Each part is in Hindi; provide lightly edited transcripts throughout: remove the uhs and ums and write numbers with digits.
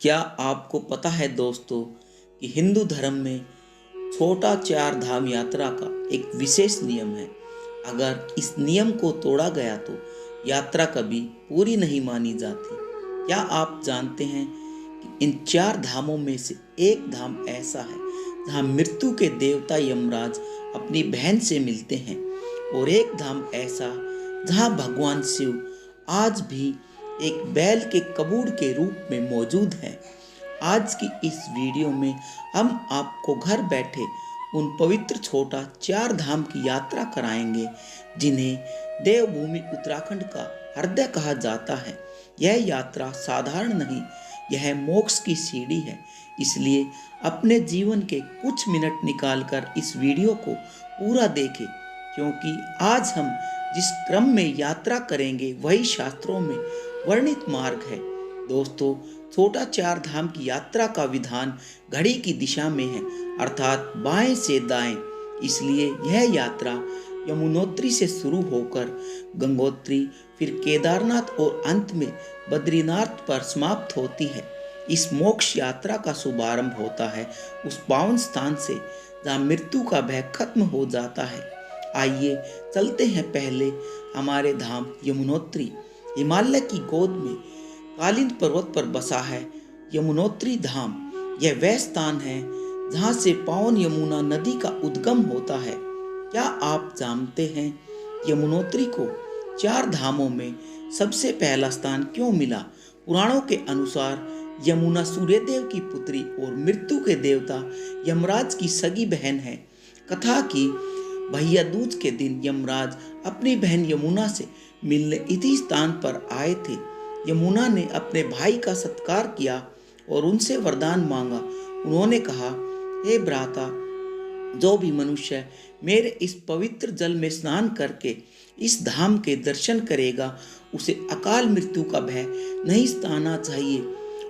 क्या आपको पता है दोस्तों कि हिंदू धर्म में छोटा चार धाम यात्रा का एक विशेष नियम है। अगर इस नियम को तोड़ा गया तो यात्रा कभी पूरी नहीं मानी जाती। क्या आप जानते हैं कि इन चार धामों में से एक धाम ऐसा है जहां मृत्यु के देवता यमराज अपनी बहन से मिलते हैं, और एक धाम ऐसा जहां भगवान शिव आज भी एक बैल के कबूड़ के रूप में मौजूद है। आज की इस वीडियो में हम आपको घर बैठे उन पवित्र छोटा चार धाम की यात्रा कराएंगे जिन्हें देवभूमि उत्तराखंड का हृदय कहा जाता है। यह यात्रा साधारण नहीं, यह मोक्ष की सीढ़ी है। इसलिए अपने जीवन के कुछ मिनट निकालकर इस वीडियो को पूरा देखें, क्योंकि आज हम जिस क्रम में यात्रा करेंगे वही शास्त्रों में वर्णित मार्ग है। दोस्तों, छोटा चार धाम की यात्रा का विधान घड़ी की दिशा में है, अर्थात बाएं से दाएं। इसलिए यह यात्रा यमुनोत्री से शुरू होकर गंगोत्री, फिर केदारनाथ और अंत में बद्रीनाथ पर समाप्त होती है। इस मोक्ष यात्रा का शुभारंभ होता है उस पावन स्थान से जहाँ मृत्यु का भय खत्म हो जाता है। आइए चलते हैं पहले हमारे धाम यमुनोत्री। हिमालय की गोद में कालिंद पर्वत पर बसा है यमुनोत्री धाम। यह वह स्थान है जहाँ से पावन यमुना नदी का उद्गम होता है। क्या आप जानते हैं यमुनोत्री को चार धामों में सबसे पहला स्थान क्यों मिला? पुराणों के अनुसार यमुना सूर्यदेव की पुत्री और मृत्यु के देवता यमराज की सगी बहन है। कथा की भैया दूज के दिन यमराज अपनी बहन यमुना से मिलने इसी स्थान पर आए थे। यमुना ने अपने भाई का सत्कार किया और उनसे वरदान मांगा। उन्होंने कहा, हे भ्राता, जो भी मनुष्य मेरे इस पवित्र जल में स्नान करके इस धाम के दर्शन करेगा, उसे अकाल मृत्यु का भय नहीं सताना चाहिए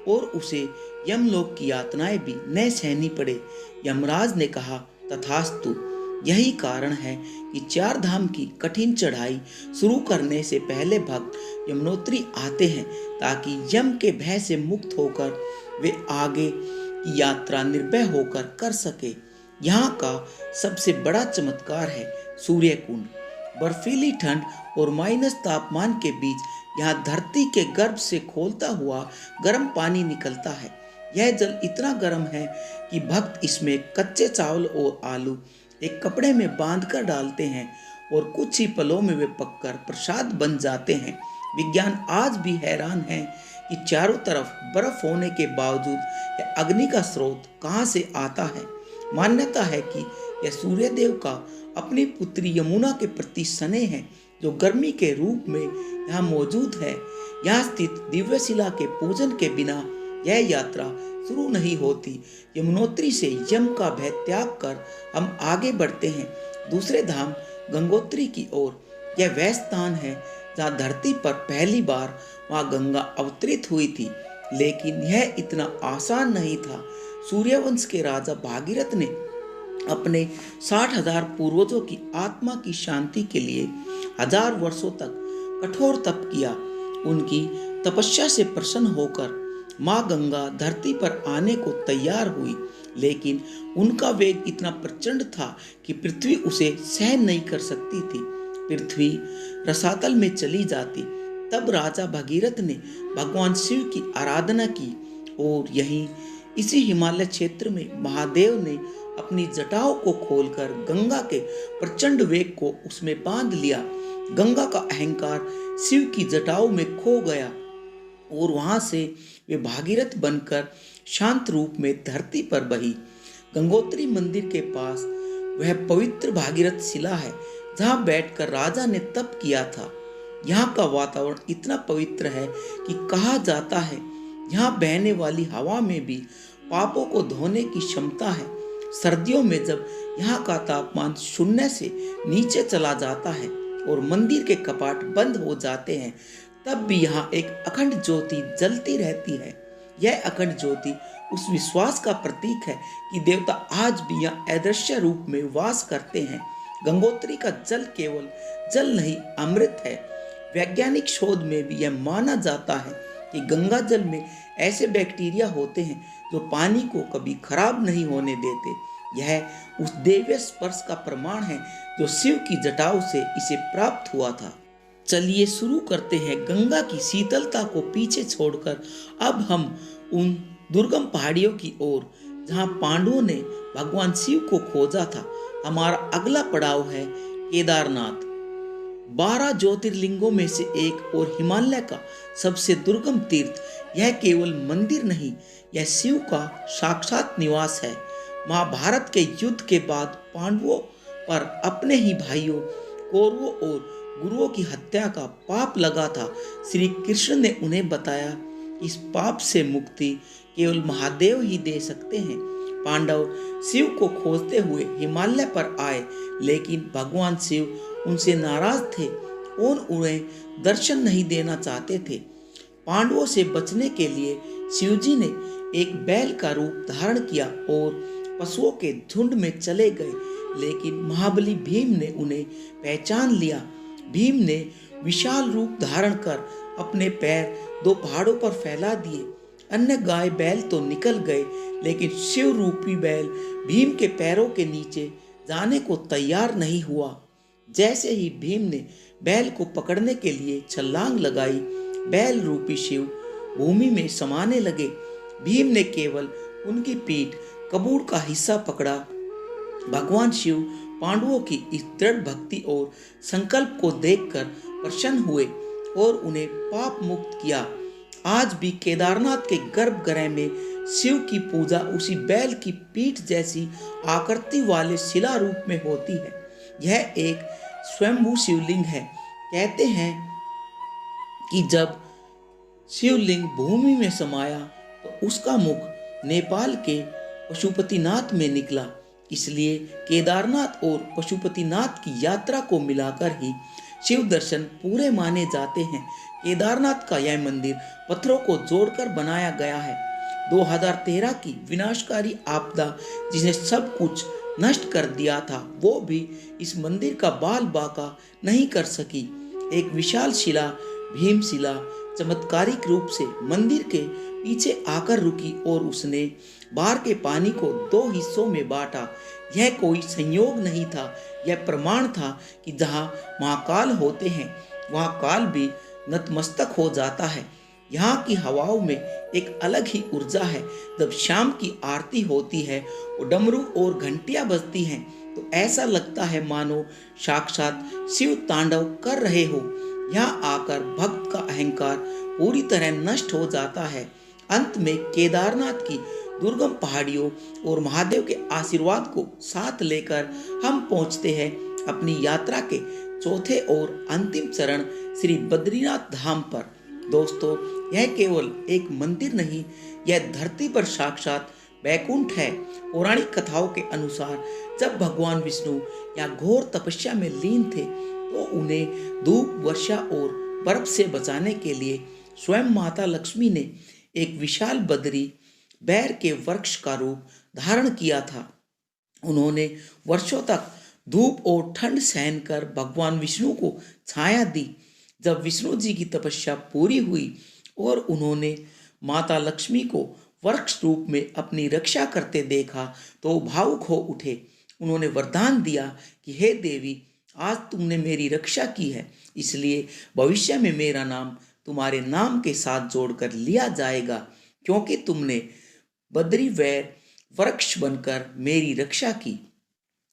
और उसे यमलोक की यातनाएं भी न सहनी पड़े। यमराज ने कहा, तथास्तु। यही कारण है कि चार धाम की कठिन चढ़ाई शुरू करने से पहले भक्त यमुनोत्री आते हैं, ताकि यम के भय से मुक्त होकर वे आगे की यात्रा निर्भय होकर कर सके। यहाँ का सबसे बड़ा चमत्कार है सूर्य कुंड। बर्फीली ठंड और माइनस तापमान के बीच यहाँ धरती के गर्भ से खोलता हुआ गर्म पानी निकलता है। यह जल इतना गर्म है कि भक्त इसमें कच्चे चावल और आलू एक कपड़े में बांधकर डालते हैं और कुछ ही पलों में वे पककर प्रसाद बन जाते हैं। विज्ञान आज भी हैरान है कि चारों तरफ बर्फ होने के बावजूद यह अग्नि का स्रोत कहाँ से आता है। मान्यता है कि यह सूर्यदेव का अपनी पुत्री यमुना के प्रति स्नेह है, जो गर्मी के रूप में यहाँ मौजूद है। यहाँ स्थित दिव्य शिला के पूजन के बिना यह यात्रा शुरू नहीं होती। यमुनोत्री से यम का भय त्याग कर हम आगे बढ़ते हैं दूसरे धाम गंगोत्री की ओर। यह वह स्थान है जहाँ धरती पर पहली बार माँ गंगा अवतरित हुई थी, लेकिन यह इतना आसान नहीं था। सूर्यवंश के राजा भागीरथ ने अपने 60,000 पूर्वजों की आत्मा की शांति के लिए 1000 वर्षों तक कठोर तप किया। उनकी तपस्या से प्रसन्न होकर माँ गंगा धरती पर आने को तैयार हुई, लेकिन उनका वेग इतना प्रचंड था कि पृथ्वी उसे सहन नहीं कर सकती थी। पृथ्वी रसातल में चली जाती। तब राजा भगीरथ ने भगवान शिव की आराधना की और यहीं इसी हिमालय क्षेत्र में महादेव ने अपनी जटाओं को खोलकर गंगा के प्रचंड वेग को उसमें बांध लिया। गंगा का अहंकार शिव की जटाओं में खो गया और वहां से वे भागीरथ बनकर शांत रूप में धरती पर बही। गंगोत्री मंदिर के पास वह पवित्र भागीरथ शिला है जहां बैठकर राजा ने तप किया था। यहाँ का वातावरण इतना पवित्र है कि कहा जाता है यहाँ बहने वाली हवा में भी पापों को धोने की क्षमता है। सर्दियों में जब यहाँ का तापमान 0 से नीचे चला जाता है और मंदिर के कपाट बंद हो जाते हैं, तब भी यहाँ एक अखंड ज्योति जलती रहती है। यह अखंड ज्योति उस विश्वास का प्रतीक है कि देवता आज भी यहाँ अदृश्य रूप में वास करते हैं। गंगोत्री का जल केवल जल नहीं, अमृत है। वैज्ञानिक शोध में भी यह माना जाता है कि गंगा जल में ऐसे बैक्टीरिया होते हैं जो पानी को कभी खराब नहीं होने देते। यह उस दिव्य स्पर्श का प्रमाण है जो शिव की जटाओं से इसे प्राप्त हुआ था। चलिए शुरू करते हैं। गंगा की शीतलता को पीछे छोड़कर अब हम उन दुर्गम पहाड़ियों की ओर जहां पांडवों ने भगवान शिव को खोजा था। हमारा अगला पड़ाव है केदारनाथ, 12 ज्योतिर्लिंगों में से एक और हिमालय का सबसे दुर्गम तीर्थ। यह केवल मंदिर नहीं, यह शिव का साक्षात निवास है। महाभारत के युद्ध के बाद पांडवों पर अपने ही भाइयों कौरवों और गुरुओं की हत्या का पाप लगा था। श्री कृष्ण ने उन्हें बताया, इस पाप से मुक्ति केवल महादेव ही दे सकते हैं। पांडव शिव को खोजते हुए हिमालय पर आए, लेकिन भगवान शिव उनसे नाराज थे और उन्हें दर्शन नहीं देना चाहते थे। पांडवों से बचने के लिए शिवजी ने एक बैल का रूप धारण किया और पशुओं के झुंड में चले गए, लेकिन महाबली भीम ने उन्हें पहचान लिया। भीम ने विशाल रूप धारण कर अपने पैर 2 पहाड़ों पर फैला दिए। अन्य गाय बैल तो निकल गए, लेकिन शिव रूपी बैल भीम के पैरों के नीचे जाने को तैयार नहीं हुआ। जैसे ही भीम ने बैल को पकड़ने के लिए छलांग लगाई, बैल रूपी शिव भूमि में समाने लगे। भीम ने केवल उनकी पीठ कबूड़ का हिस्सा पकड़ा। भगवान शिव पांडवों की इस दृढ़ भक्ति और संकल्प को देखकर प्रसन्न हुए और उन्हें पाप मुक्त किया। आज भी केदारनाथ के गर्भगृह में शिव की पूजा उसी बैल की पीठ जैसी आकृति वाले शिला रूप में होती है। यह एक स्वयंभू शिवलिंग है। कहते हैं कि जब शिवलिंग भूमि में समाया तो उसका मुख नेपाल के पशुपतिनाथ में निकला। इसलिए केदारनाथ और पशुपतिनाथ की यात्रा को मिलाकर ही शिव दर्शन पूरे माने जाते हैं। केदारनाथ का यह मंदिर पत्थरों को जोड़कर बनाया गया है। 2013 की विनाशकारी आपदा जिसने सब कुछ नष्ट कर दिया था, वो भी इस मंदिर का बाल बाका नहीं कर सकी। एक विशाल शिला भीमशिला चमत्कारिक रूप से मंदिर के पीछे आकर रुकी और उसने बाढ़ के पानी को 2 हिस्सों में बांटा। यह कोई संयोग नहीं था, यह प्रमाण था कि जहाँ महाकाल होते हैं वहाँ काल भी नतमस्तक हो जाता है। यहाँ की हवाओं में एक अलग ही ऊर्जा है। जब शाम की आरती होती है और डमरू और घंटियां बजती हैं तो ऐसा लगता है मानो साक्षात शिव तांडव कर रहे हो। यहाँ आकर भक्त का अहंकार पूरी तरह नष्ट हो जाता है। अंत में केदारनाथ की दुर्गम पहाड़ियों और महादेव के आशीर्वाद को साथ लेकर हम पहुंचते हैं अपनी यात्रा के चौथे और अंतिम चरण श्री बद्रीनाथ धाम पर। दोस्तों, यह केवल एक मंदिर नहीं, यह धरती पर साक्षात वैकुंठ है। पौराणिक कथाओं के अनुसार जब भगवान विष्णु यहाँ घोर तपस्या में लीन थे तो उन्हें धूप वर्षा और बर्फ से बचाने के लिए स्वयं माता लक्ष्मी ने एक विशाल बद्री बैर के वृक्ष का रूप धारण किया था। उन्होंने वर्षों तक धूप और ठंड सहन कर भगवान विष्णु को छाया दी। जब विष्णु जी की तपस्या पूरी हुई और उन्होंने माता लक्ष्मी को वृक्ष रूप में अपनी रक्षा करते देखा तो भावुक हो उठे। उन्होंने वरदान दिया कि हे देवी, आज तुमने मेरी रक्षा की है, इसलिए भविष्य में मेरा नाम तुम्हारे नाम के साथ जोड़कर लिया जाएगा, क्योंकि तुमने बद्री वैर वृक्ष बनकर मेरी रक्षा की।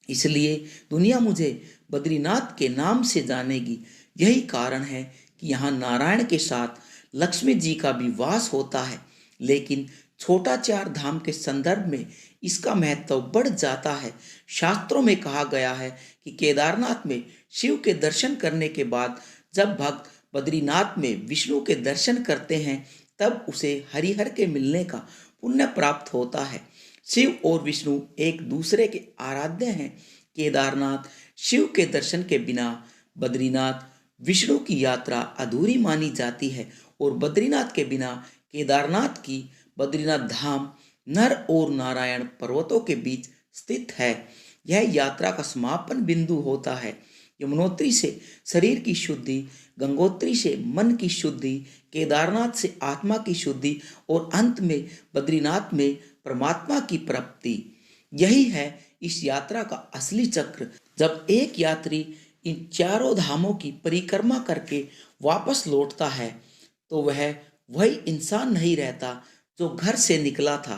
इसलिए दुनिया मुझे बद्रीनाथ के नाम से जानेगी। यही कारण है कि यहाँ नारायण के साथ लक्ष्मी जी का भी वास होता है। लेकिन छोटा चार धाम के संदर्भ में इसका महत्व बढ़ जाता है। शास्त्रों में कहा गया है कि केदारनाथ में शिव के दर्शन करने के बाद जब भक्त बद्रीनाथ में विष्णु के दर्शन करते हैं तब उसे हरिहर के मिलने का पुण्य प्राप्त होता है। शिव और विष्णु एक दूसरे के आराध्य हैं। केदारनाथ शिव के दर्शन के बिना बद्रीनाथ विष्णु की यात्रा अधूरी मानी जाती है और बद्रीनाथ के बिना केदारनाथ की बद्रीनाथ धाम नर और नारायण पर्वतों के बीच स्थित है। यह यात्रा का समापन बिंदु होता है। यमुनोत्री से शरीर की शुद्धि, गंगोत्री से मन की शुद्धि, केदारनाथ से आत्मा की शुद्धि और अंत में बद्रीनाथ में परमात्मा की प्राप्ति। यही है इस यात्रा का असली चक्र। जब एक यात्री इन चारों धामों की परिक्रमा करके वापस लौटता है तो वह वही इंसान नहीं रहता जो घर से निकला था।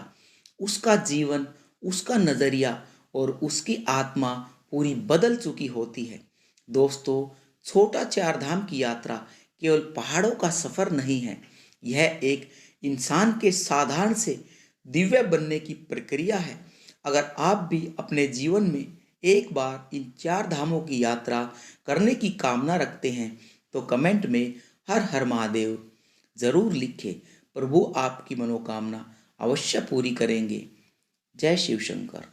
उसका जीवन, उसका नजरिया और उसकी आत्मा पूरी बदल चुकी होती है। दोस्तों, छोटा चार धाम की यात्रा केवल पहाड़ों का सफर नहीं है, यह एक इंसान के साधारण से दिव्य बनने की प्रक्रिया है। अगर आप भी अपने जीवन में एक बार इन चार धामों की यात्रा करने की कामना रखते हैं तो कमेंट में हर हर महादेव जरूर लिखें। प्रभु आपकी मनोकामना अवश्य पूरी करेंगे। जय शिव शंकर।